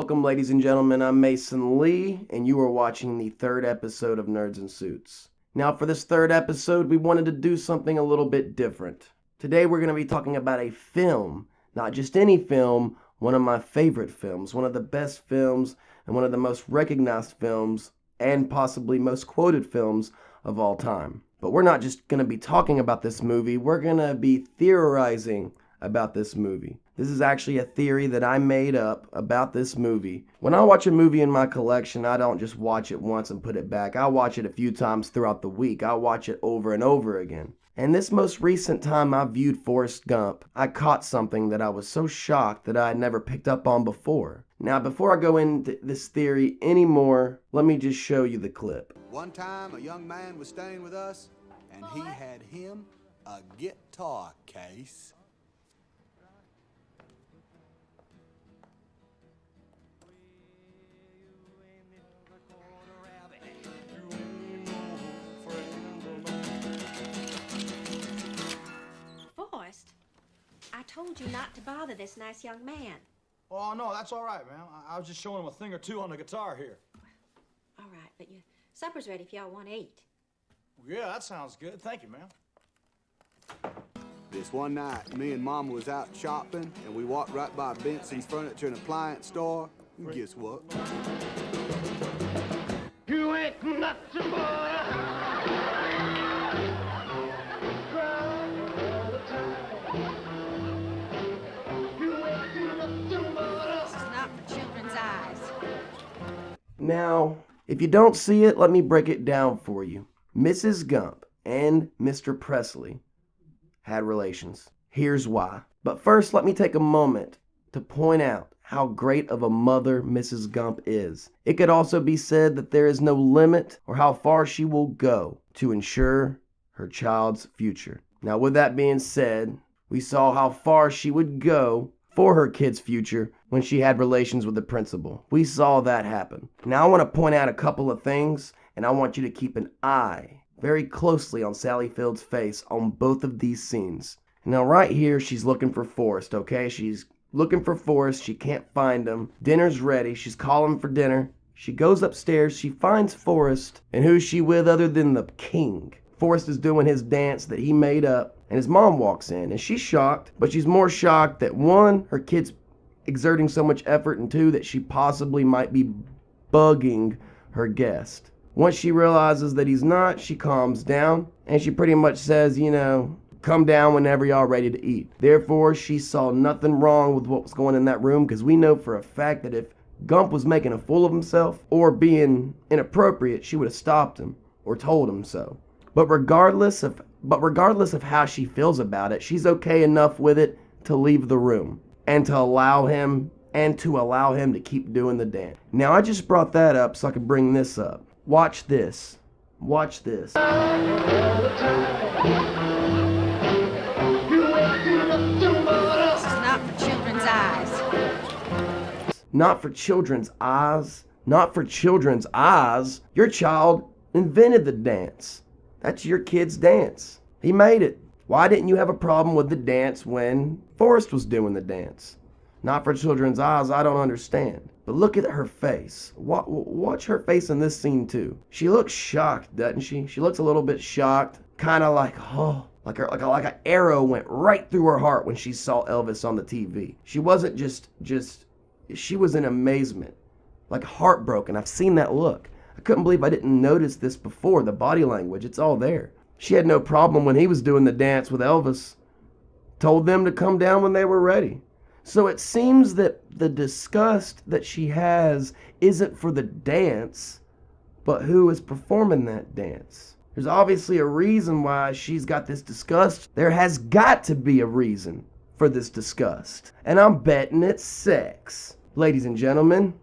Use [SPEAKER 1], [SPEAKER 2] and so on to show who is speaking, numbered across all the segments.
[SPEAKER 1] Welcome, ladies and gentlemen. I'm Mason Lee, and you are watching the third episode of Nerds in Suits. Now, for this third episode, we wanted to do something a little bit different. Today, we're going to be talking about a film, not just any film, one of my favorite films, one of the best films, and one of the most recognized films, and possibly most quoted films of all time. But we're not just going to be talking about this movie, we're going to be theorizing about this movie. This is actually a theory that I made up about this movie. When I watch a movie in my collection, I don't just watch it once and put it back. I watch it a few times throughout the week. I watch it over and over again. And this most recent time I viewed Forrest Gump, I caught something that I was so shocked that I had never picked up on before. Now, before I go into this theory anymore, let me just show you the clip.
[SPEAKER 2] One time, a young man was staying with us, and he had him a guitar case.
[SPEAKER 3] Forrest, I told you not to bother this nice young man.
[SPEAKER 4] Oh, no, that's all right, ma'am. I was just showing him a thing or two on the guitar here.
[SPEAKER 3] All right, but your supper's ready if y'all want to eat.
[SPEAKER 4] Yeah, that sounds good. Thank you, ma'am.
[SPEAKER 2] This one night, me and Mama was out shopping, and we walked right by Benson's Furniture and Appliance store. And guess what?
[SPEAKER 5] You ain't nothing but
[SPEAKER 3] This is not for children's eyes.
[SPEAKER 1] Now, if you don't see it, let me break it down for you. Mrs. Gump and Mr. Presley had relations. Here's why. But first, let me take a moment to point out how great of a mother Mrs. Gump is. It could also be said that there is no limit or how far she will go to ensure her child's future. Now, with that being said, we saw how far she would go for her kid's future when she had relations with the principal. We saw that happen. Now, I want to point out a couple of things, and I want you to keep an eye very closely on Sally Field's face on both of these scenes. Now, right here, she's looking for Forrest, okay? She's looking for Forrest. She can't find him. Dinner's ready. She's calling for dinner. She goes upstairs. She finds Forrest. And who's she with other than the king? Forrest is doing his dance that he made up. And his mom walks in. And she's shocked. But she's more shocked that, one, her kid's exerting so much effort. And two, that she possibly might be bugging her guest. Once she realizes that he's not, she calms down. And she pretty much says, come down whenever y'all ready to eat. Therefore, she saw nothing wrong with what was going in that room, because we know for a fact that if Gump was making a fool of himself or being inappropriate, she would have stopped him or told him so. But regardless of how she feels about it, she's okay enough with it to leave the room and to allow him to keep doing the dance. Now, I just brought that up so I could bring this up. Watch this. Watch this.
[SPEAKER 5] This
[SPEAKER 3] This is not for children's eyes.
[SPEAKER 1] Not for children's eyes. Not for children's eyes. Your child invented the dance. That's your kid's dance. He made it. Why didn't you have a problem with the dance when Forrest was doing the dance? Not for children's eyes, I don't understand. But look at her face. Watch her face in this scene too. She looks shocked, doesn't she? She looks a little bit shocked. Kind of like, like an arrow went right through her heart when she saw Elvis on the TV. She wasn't she was in amazement. Like heartbroken. I've seen that look. I couldn't believe I didn't notice this before. The body language, it's all there. She had no problem when he was doing the dance with Elvis. Told them to come down when they were ready. So it seems that the disgust that she has isn't for the dance, but who is performing that dance. There's obviously a reason why she's got this disgust. There has got to be a reason for this disgust. And I'm betting it's sex. Ladies and gentlemen,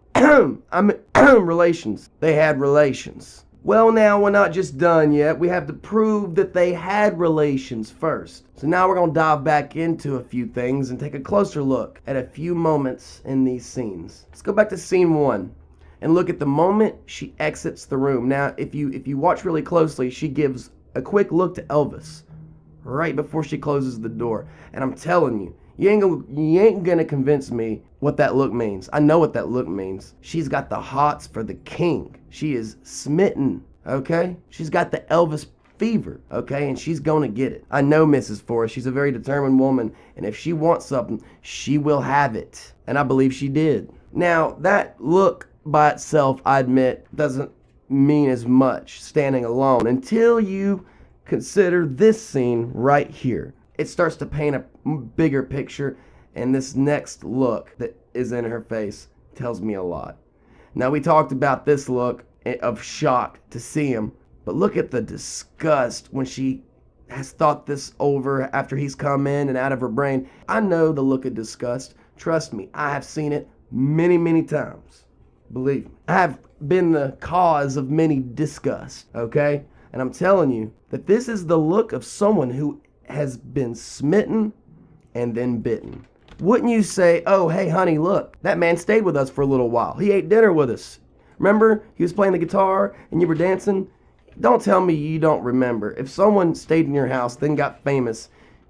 [SPEAKER 1] relations. They had relations. Well, now we're not just done yet. We have to prove that they had relations first. So now we're going to dive back into a few things and take a closer look at a few moments in these scenes. Let's go back to scene 1 and look at the moment she exits the room. Now, if you watch really closely, she gives a quick look to Elvis right before she closes the door. And I'm telling you, You ain't gonna convince me what that look means. I know what that look means. She's got the hots for the king. She is smitten, okay? She's got the Elvis fever, okay? And she's gonna get it. I know Mrs. Forrest. She's a very determined woman, and if she wants something, she will have it. And I believe she did. Now, that look by itself, I admit, doesn't mean as much standing alone until you consider this scene right here. It starts to paint a bigger picture, and this next look that is in her face tells me a lot. Now, we talked about this look of shock to see him, but look at the disgust when she has thought this over after he's come in and out of her brain. I know the look of disgust. Trust me, I have seen it many, many times. Believe me. I have been the cause of many disgust, okay? And I'm telling you that this is the look of someone who has been smitten and then bitten. Wouldn't you say, oh, hey, honey, look, that man stayed with us for a little while. He ate dinner with us. Remember, he was playing the guitar and you were dancing? Don't tell me you don't remember. If someone stayed in your house, then got famous,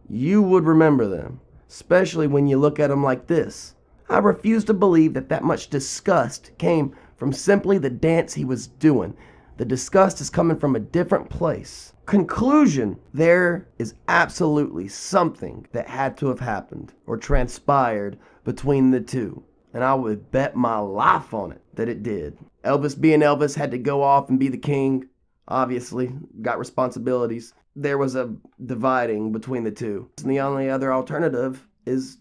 [SPEAKER 1] you would remember them, especially when you look at them like this. I refuse to believe that that much disgust came from simply the dance he was doing. The disgust is coming from a different place. Conclusion, there is absolutely something that had to have happened or transpired between the two. And I would bet my life on it that it did. Elvis being Elvis had to go off and be the king. Obviously, got responsibilities. There was a dividing between the two. And the only other alternative is,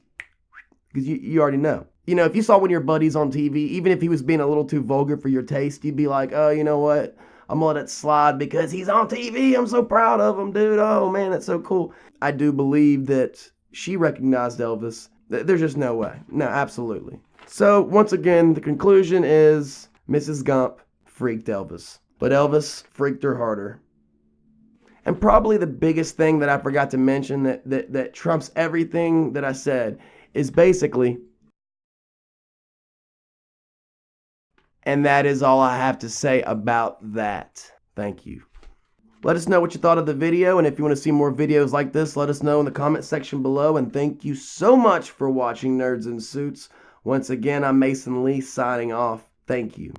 [SPEAKER 1] because you already know. You know, if you saw one of your buddies on TV, even if he was being a little too vulgar for your taste, you'd be like, oh, you know what? I'm gonna let it slide because he's on TV. I'm so proud of him, dude. Oh, man, that's so cool. I do believe that she recognized Elvis. There's just no way. No, absolutely. So, once again, the conclusion is Mrs. Gump freaked Elvis. But Elvis freaked her harder. And probably the biggest thing that I forgot to mention that trumps everything that I said is basically, and that is all I have to say about that. Thank you. Let us know what you thought of the video, and if you want to see more videos like this, let us know in the comment section below. And thank you so much for watching Nerds in Suits. Once again, I'm Mason Lee signing off. Thank you.